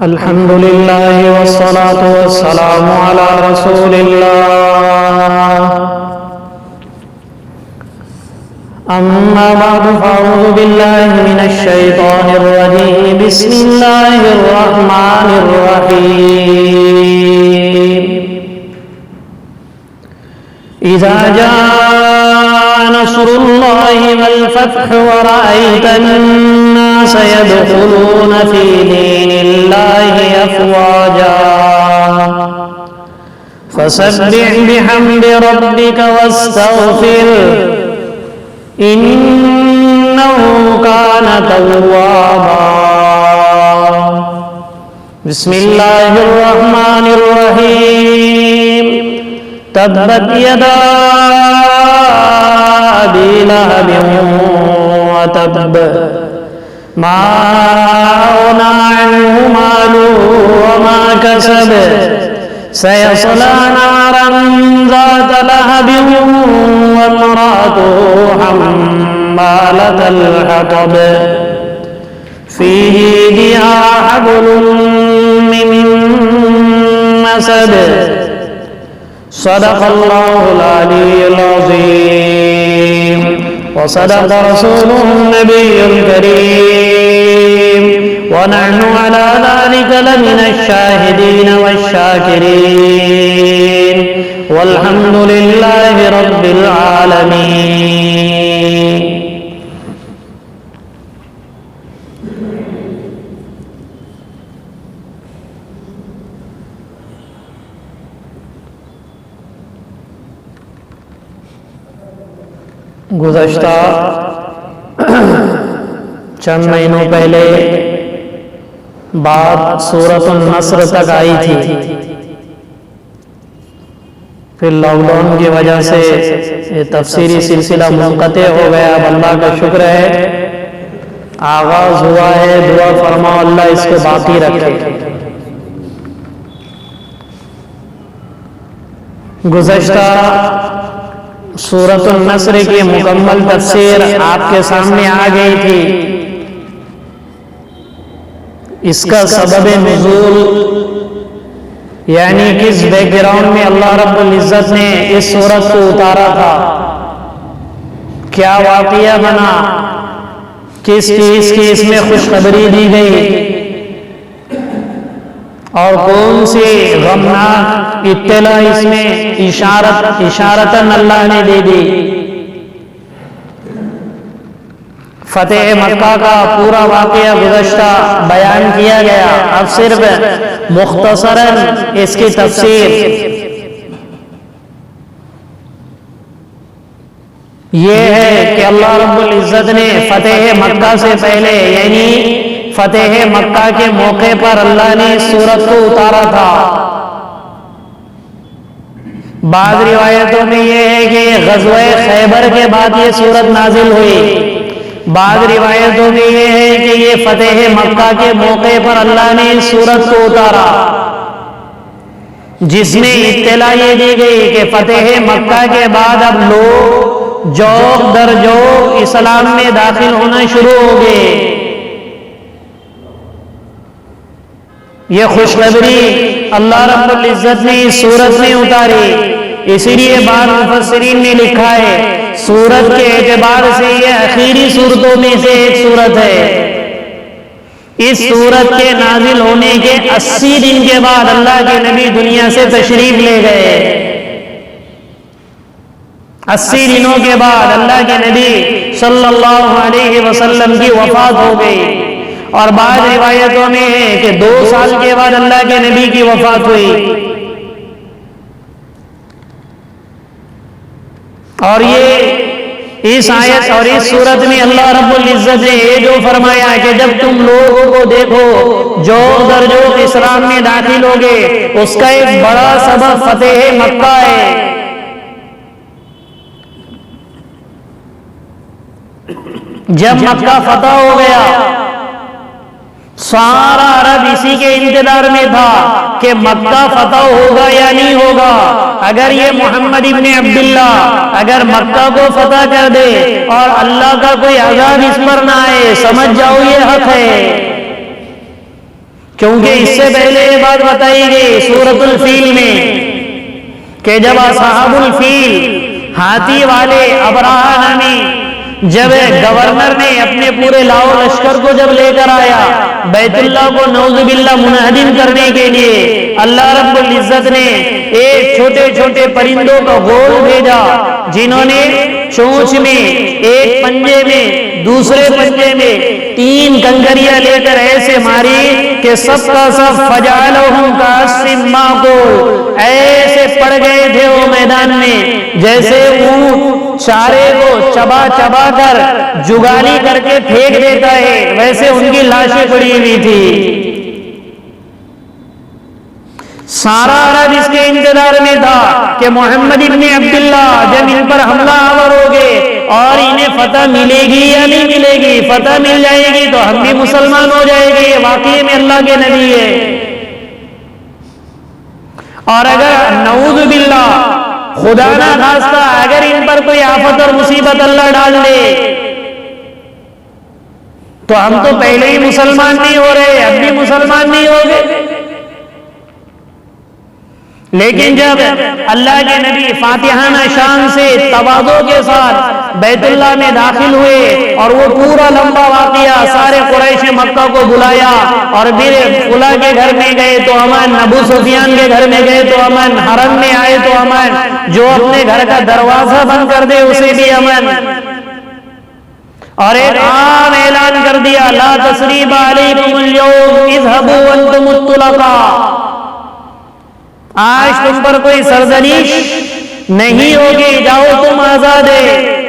الحمد لله والصلاة والسلام على رسول الله. أما بعد فأعوذ بالله من الشيطان الرجيم. بسم الله الرحمن الرحيم. إذا جاء نصر الله والفتح ورأيت الناس يدخلون في دين الله أفواجا فسبح بحمد ربك واستغفره إنه كان توابا. بسم الله الرحمن الرحيم. تبت يدا أبي لهب وتب ما أغنى عنه ماله وما كسب سيصلى نارا ذات لهب وامرأته حمالة الحطب في جيدها حبل من مسد. صدق الله العلي العظيم وصدق رسوله النبي الكريم ونحن على ذلك لمن الشاهدين والشاكرين والحمد لله رب العالمين. گزشتہ چند مہینوں پہلے بات سورۃ النصر تک آئی تھی، پھر لاک ڈاؤن کی وجہ سے یہ تفسیری سلسلہ منقطع ہو گیا. اب اللہ کا شکر ہے آغاز ہوا ہے. دعا فرماؤ اللہ اس کو باقی رکھے. گزشتہ سورۃ النصر کی مکمل تفسیر آپ کے سامنے آ گئی تھی. اس کا سبب نزول یعنی کس بیک گراؤنڈ میں اللہ رب العزت نے اس سورت کو اتارا تھا، کیا واقعہ بنا، کس چیز کی اس میں خوشخبری دی گئی اور کون سی غمناک اطلاع اس میں اشارتاً اللہ نے دے دی. فتح مکہ کا پورا واقعہ گزشتہ بیان کیا گیا. اب صرف مختصراً اس کی تفسیر. یہ ہے کہ اللہ رب العزت نے فتح مکہ سے پہلے یعنی فتح مکہ کے موقع پر اللہ نے اس سورت کو اتارا تھا. بعض روایتوں میں یہ ہے کہ غزوہ خیبر کے بعد یہ سورت نازل ہوئی. بعض روایتوں میں یہ ہے کہ یہ فتح مکہ کے موقع پر اللہ نے اس سورت کو اتارا، جس میں اطلاع یہ دی گئی کہ فتح مکہ کے بعد اب لوگ جوق در جوق اسلام میں داخل ہونا شروع ہو گئے. یہ خوشخبری اللہ رب العزت نے اس سورت میں اتاری. اسی لیے بعض مفسرین نے لکھا ہے سورت کے اعتبار سے یہ آخری سورتوں میں سے ایک سورت ہے. اس سورت کے نازل ہونے کے 80 دن کے بعد اللہ کے نبی دنیا سے تشریف لے گئے. 80 دنوں کے بعد اللہ کے نبی صلی اللہ علیہ وسلم کی وفات ہو گئی. اور بعض روایتوں میں ہے کہ 2 سال کے بعد اللہ کے نبی کی وفات ہوئی. اور یہ اس آیت اور اس صورت میں اللہ رب العزت نے یہ جو فرمایا کہ جب تم لوگوں کو دیکھو جو در جو اسلام میں داخل ہوگے، اس کا ایک بڑا سبب فتح مکہ ہے. جب مکہ فتح ہو گیا سارا عرب اسی کے انتظار میں تھا کہ مکہ فتح ہوگا یا نہیں ہوگا. اگر یہ محمد ابن عبداللہ اگر مکہ کو فتح کر دے اور اللہ کا کوئی عذاب اس پر نہ آئے، سمجھ جاؤ یہ حق ہے، کیونکہ اس سے پہلے یہ بات بتائی گئی سورۃ الفیل میں کہ جب اصحاب الفیل ہاتھی والے ابرہہ نامی جب گورنر نے اپنے پورے لاؤ لشکر کو جب لے کر آیا بیت اللہ کو نعوذ باللہ منہدم کرنے کے لیے، اللہ رب العزت نے ایک چھوٹے چھوٹے پرندوں کا گول بھیجا جنہوں نے چونچ میں، ایک پنجے میں، دوسرے پنجے میں 3 کنکریاں لے کر ایسے ماری کہ سب کا سب فجعلہم کعصف مأکول، ایسے پڑ گئے تھے وہ میدان میں جیسے اونٹ چارے کو چبا چبا کر جگالی کر کے پھینک دیتا ہے، ویسے ان کی لاشیں پڑی ہوئی تھی۔ سارا عرب اس کے انتظار میں تھا کہ محمد ابن عبداللہ جب ان پر حملہ آور ہوگے اور انہیں فتح ملے گی یا نہیں ملے گی، فتح مل جائے گی تو ہم بھی مسلمان ہو جائے گے، واقعی میں اللہ کے نبی ہے، اور اگر نعوذ باللہ خدا نہ خواستہ اگر ان پر کوئی آفت اور مصیبت اللہ ڈال دے تو ہم تو پہلے ہی مسلمان نہیں ہو رہے، اب بھی مسلمان نہیں ہو گئے۔ لیکن جب اللہ کے نبی فاتحانہ شان سے تواضع کے ساتھ بیت اللہ میں داخل ہوئے اور وہ پورا لمبا واقعہ سارے قریش مکہ کو بلایا اور پھر فلاں کے گھر میں گئے تو امن، ابو سفیان کے گھر میں گئے تو امن، حرم میں آئے تو امن، جو اپنے گھر کا دروازہ بند کر دے اسے بھی امن، اور ایک عام اعلان کر دیا لا تثریب علیکم اليوم اذهبوا وانتم الطلقاء، آج تم پر کوئی سرزنش نہیں ہوگی، جاؤ تم آزاد ہے۔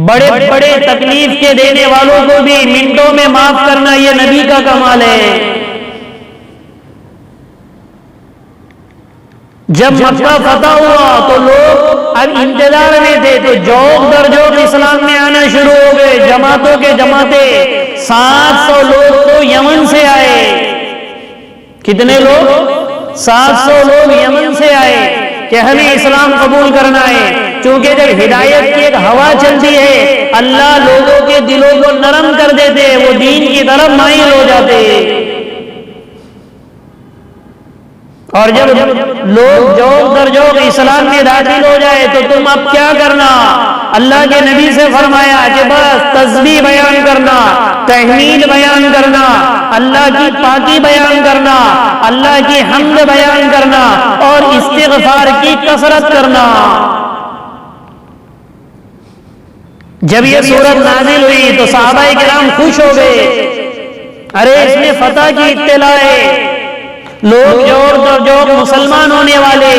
بڑے بڑے تکلیف کے دینے والوں کو بھی منٹوں میں معاف کرنا یہ نبی کا کمال ہے۔ جب مکہ فتح ہوا تو لوگ اب انتظار میں تھے تو جوق در جوق اسلام میں آنا شروع ہو گئے، جماعتوں کے جماعتیں، 700 لوگ تو یمن سے آئے۔ کتنے لوگ؟ 700 لوگ یمن سے آئے کہ ہمیں اسلام قبول کرنا ہے، چونکہ جب ہدایت کی ایک ہوا چلتی ہے اللہ لوگوں کے دلوں کو نرم کر دیتے، وہ دین کی طرف مائل ہو جاتے، اور جب لوگ جوق در جوق اسلام میں داخل ہو جائے تو تم اب کیا کرنا؟ اللہ کے نبی سے فرمایا کہ بس تسبیح بیان کرنا، تحمید بیان کرنا، اللہ کی پاکی بیان کرنا، اللہ کی حمد بیان کرنا اور استغفار کی کثرت کرنا۔ جب یہ سورت نازل ہوئی تو صحابہ کرام خوش ہو گئے، ارے اس میں فتح کی اطلاع ہے، لوگ جوڑ در جوڑ مسلمان ہونے والے۔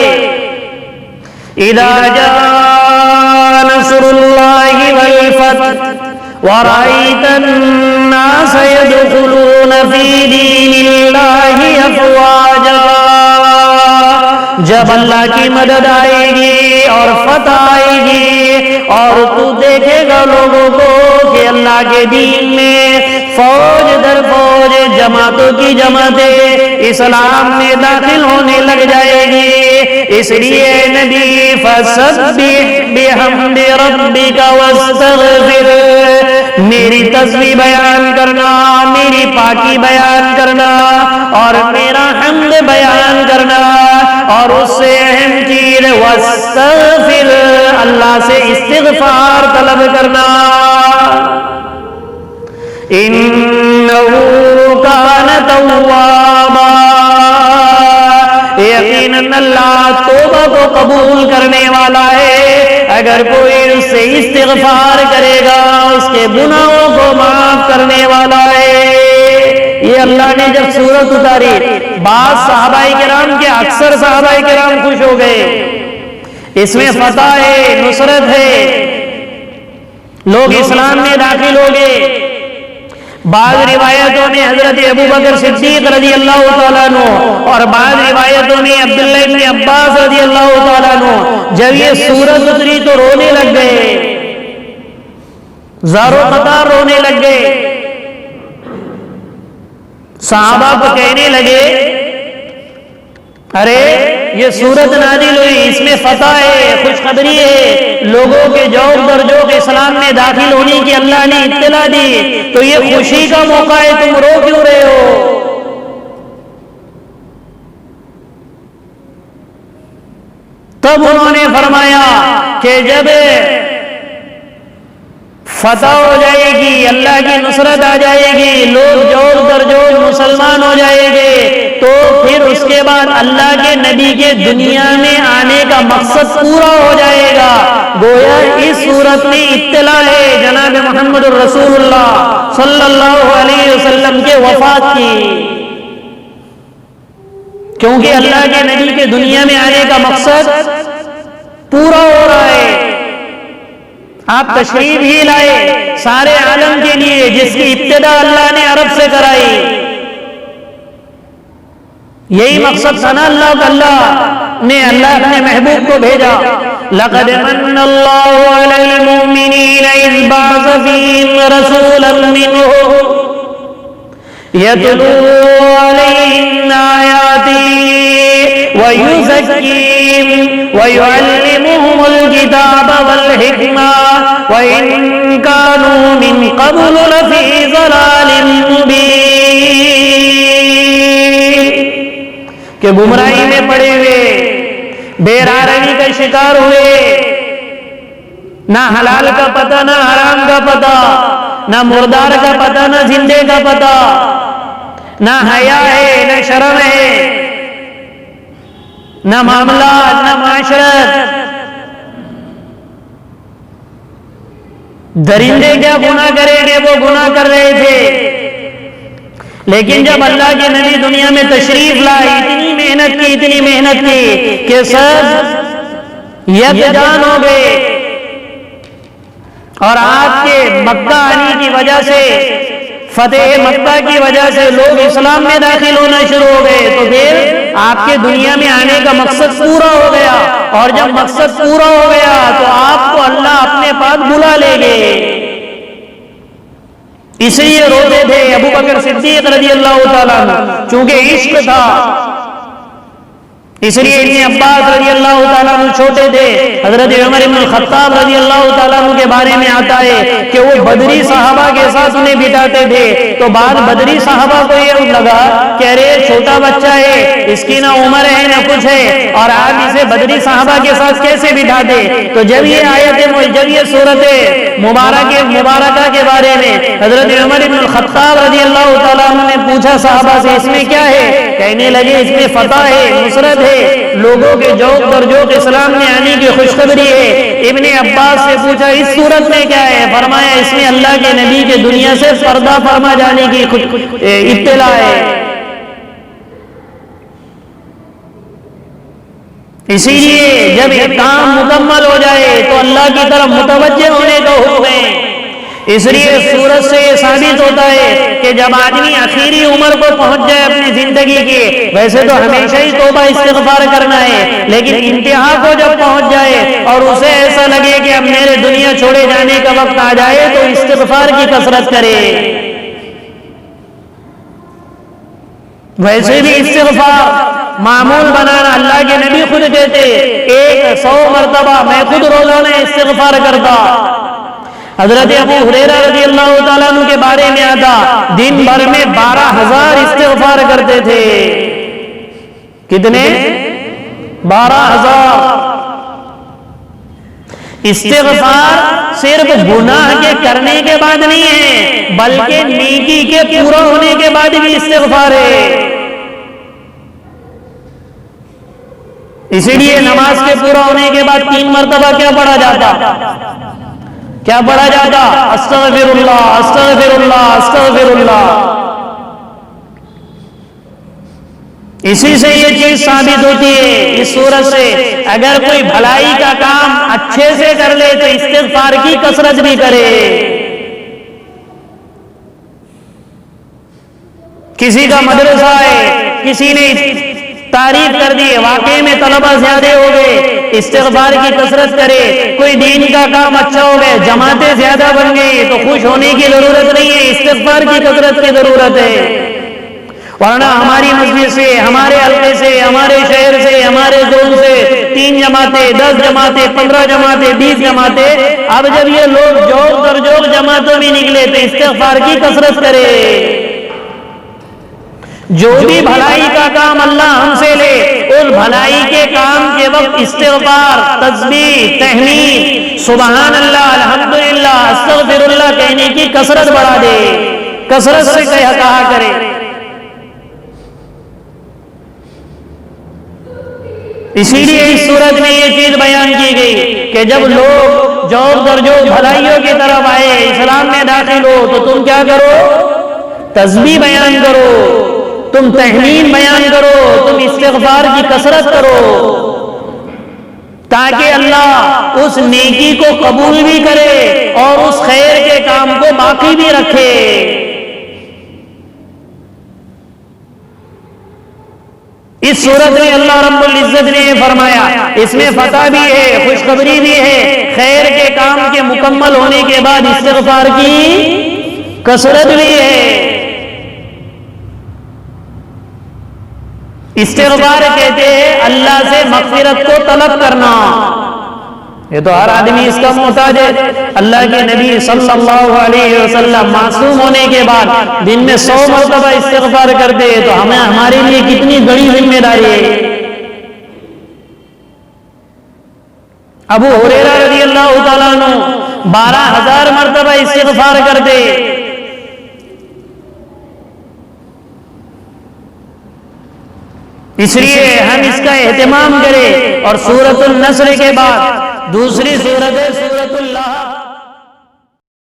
اذا جاء نصر اللہ والفتح ورأيت الناس يدخلون في دين الله افواجا، جب اللہ کی مدد آئے گی اور فتح آئے گی اور تو دیکھے گا لوگوں کو کہ اللہ کے دین میں فوج در فوج، جماعتوں کی جماعتیں اسلام میں داخل ہونے لگ جائے گی۔ اس لیے نبی فسبح بحمد ربک واستغفر، میری تسبیح بیان کرنا، میری پاکی بیان کرنا اور میرا حمد بیان کرنا، اور اس سے اہم چیز واستغفر، اللہ سے استغفار طلب کرنا۔ انہو کان توابا، یقیناً اللہ توبہ کو قبول کرنے والا ہے، اگر کوئی اس سے استغفار کرے گا اس کے گناہوں کو معاف کرنے والا ہے۔ یہ اللہ نے جب سورت اتاری بعض صحابہ کرام کے اکثر صحابہ کرام خوش ہو گئے، اس میں فتح ہے، نصرت ہے، لوگ اسلام میں داخل ہو گئے۔ بعض روایتوں میں حضرت ابوبکر صدیق رضی اللہ تعالیٰ عنہ اور بعض روایتوں میں عبداللہ ابن عباس رضی اللہ تعالیٰ عنہ جب یہ سورت اتری تو رونے لگ گئے، زار و قطار رونے لگ گئے۔ صحابہ کو کہنے لگے ارے یہ سورت نازل ہوئی، اس میں فتح ہے، خوشخبری ہے، لوگوں کے جوق در جوق اسلام میں داخل ہونے کی اللہ نے اطلاع دی، تو یہ خوشی کا موقع ہے، تم رو کیوں رہے ہو؟ تب انہوں نے فرمایا کہ جب فتح ہو جائے گی، اللہ کی نصرت آ جائے گی، لوگ جوڑ در جوڑ مسلمان ہو جائیں گے، تو پھر اس کے بعد اللہ کے نبی کے دنیا میں آنے کا مقصد پورا ہو جائے گا۔ گویا اس صورت میں اطلاع ہے جناب محمد الرسول اللہ صلی اللہ علیہ وسلم کے وفات کی، کیونکہ اللہ کے نبی کے دنیا میں آنے کا مقصد پورا ہو رہا ہے۔ آپ تشریف ہی لائے سارے عالم کے لیے، جس کی ابتدا اللہ نے عرب سے کرائی، یہی مقصد تھا نا اللہ نے اپنے محبوب کو بھیجا۔ لقد من اللہ علی المؤمنین اذ بعث فیہم رسولا منہم یتلو علیہم آیاتہ وَيُزَكِّيهِمْ وَيُعَلِّمُهُمُ الْكِتَابَ وَالْحِكْمَةَ وَإِن كَانُوا مِن قَبْلُ لَفِي ضَلَالٍ مُبِينٍ، کہ گمراہی میں پڑے ہوئے، بے راہی کا شکار ہوئے، نہ حلال کا پتہ نہ حرام کا پتہ، نہ مردار کا پتہ نہ زندے کا پتہ، نہ حیا ہے نہ شرم ہے، نہ معاملات نہ معاشرت۔ درندے کیا گناہ کریں گے، وہ گناہ کر رہے تھے، لیکن جب اللہ کے نبی دنیا میں تشریف لائے، اتنی محنت کی کہ سب یکجان ہو گئے، اور آپ کے مکہ آنے کی وجہ سے، فتح مکہ کی وجہ سے لوگ اسلام میں داخل ہونا شروع ہو گئے، تو پھر آپ کے دنیا میں آنے کا مقصد پورا ہو گیا، اور جب مقصد پورا ہو گیا تو آپ کو اللہ اپنے پاس بلا لے گئے۔ اس لیے روتے تھے ابو بکر صدیق رضی اللہ تعالیٰ عنہ، چونکہ عشق تھا، اس لیے ابن عباس رضی اللہ تعالیٰ عنہ چھوٹے تھے، حضرت عمر بن الخطاب رضی اللہ تعالیٰ عنہ کے بارے میں آتا ہے کہ وہ بدری صحابہ کے ساتھ انہیں بٹھاتے تھے، تو بعد بدری صحابہ کو یہ لگا کہ ارے چھوٹا بچہ ہے، اس کی نہ عمر ہے نہ کچھ ہے، اور آپ اسے بدری صحابہ کے ساتھ کیسے بٹھاتے؟ تو جب یہ آیت جب یہ صورت مبارکہ کے بارے میں حضرت عمر بن الخطاب رضی اللہ تعالیٰ عنہ نے پوچھا صحابہ سے اس میں کیا ہے، کہنے لگے اس میں فتح ہے، نصرت ہے، لوگوں کے جوق در جوق اسلام میں آنے کی خوشخبری ہے۔ ابن عباس سے پوچھا اس صورت میں کیا ہے، فرمایا اس میں اللہ کے نبی کے دنیا سے پردہ فرما جانے کی اطلاع ہے۔ اسی لیے جب ایک کام مکمل ہو جائے تو اللہ کی طرف متوجہ ہونے کا حکم ہے۔ اس لیے سورت سے یہ ثابت ہوتا ہے کہ جب آدمی آخری عمر کو پہنچ جائے اپنی زندگی کی، ویسے تو ہمیشہ ہی توبہ استغفار کرنا ہے، لیکن انتہا کو جب پہنچ جائے اور اسے ایسا لگے کہ اب میرے دنیا چھوڑے جانے کا وقت آ جائے تو استغفار کی کثرت کرے۔ ویسے بھی استغفار معمول بنانا، اللہ کے نبی خود کہتے 100 مرتبہ میں خود روزانہ استغفار کرتا۔ حضرت ابو ہریرہ رضی اللہ تعالیٰ عنہ کے بارے میں آتا دن بھر میں 12,000 استغفار کرتے تھے۔ کتنے؟ 12,000۔ استغفار صرف گناہ کے کرنے کے بعد نہیں ہے، بلکہ نیکی کے پورا ہونے کے بعد بھی استغفار ہے۔ اسی لیے نماز کے پورا ہونے کے بعد 3 مرتبہ کیا پڑھا جاتا؟ استغفر اللہ استغفر اللہ استغفر اللہ۔ اسی سے یہ چیز ثابت ہوتی ہے اس صورت سے، اگر کوئی بھلائی کا کام اچھے سے کر لے تو استغفار کی کثرت بھی کرے۔ کسی کا مدرسہ ہے، کسی نے تعریف کر دی، واقعی میں طلبہ زیادہ ہو گئے، استغفار کی کثرت کرے۔ کوئی دین کا کام اچھا ہو گئے، جماعتیں زیادہ بن گئی، تو خوش ہونے کی ضرورت نہیں ہے، استغفار کی کثرت کی ضرورت ہے۔ ورنہ ہماری مسجد سے، ہمارے حلقے سے، ہمارے شہر سے، ہمارے زون سے 3 جماعتیں، 10 جماعتیں، 15 جماعتیں، 20 جماعتیں، اب جب یہ لوگ جوق در جوق جماعتوں میں نکلے تو استغفار کی کثرت کرے۔ جو بھی بھلائی کا کام اللہ ہم سے لے اس بھلائی کے کام کے وقت استغفار، تسبیح، تحمید، سبحان اللہ، الحمدللہ، استغفر اللہ کہنے کی کثرت بڑھا دے، کثرت سے کہا کرے۔ اسی لیے اس صورت میں یہ چیز بیان کی گئی کہ جب لوگ جوب در جوب بھلائیوں کی طرف آئے، اسلام میں داخل ہو، تو تم کیا کرو؟ تسبیح بیان کرو، تم تحمید بیان کرو، تم استغفار کی کثرت کرو، تاکہ اللہ اس نیکی کو قبول بھی کرے اور اس خیر کے کام کو باقی بھی رکھے۔ اس صورت میں اللہ رب العزت نے فرمایا، اس میں فتح بھی ہے، خوشخبری بھی ہے، خیر کے کام کے مکمل ہونے کے بعد استغفار کی کثرت بھی ہے۔ استغفار کہتے ہیں اللہ سے مغفرت کو طلب کرنا، یہ تو ہر آدمی اس کا محتاج ہے۔ اللہ کے نبی صلی اللہ علیہ وسلم معصوم ہونے کے بعد دن میں 100 مرتبہ استغفار کرتے ہیں، تو ہمارے لیے کتنی بڑی ذمہ داری ہے۔ ابو ہریرہ رضی اللہ تعالیٰ عنہ 12,000 مرتبہ استغفار کرتے۔ اس لیے ہم اس کا اہتمام کریں، اور سورۃ النصر کے بعد دوسری سورت ہے سورۃ اللہ۔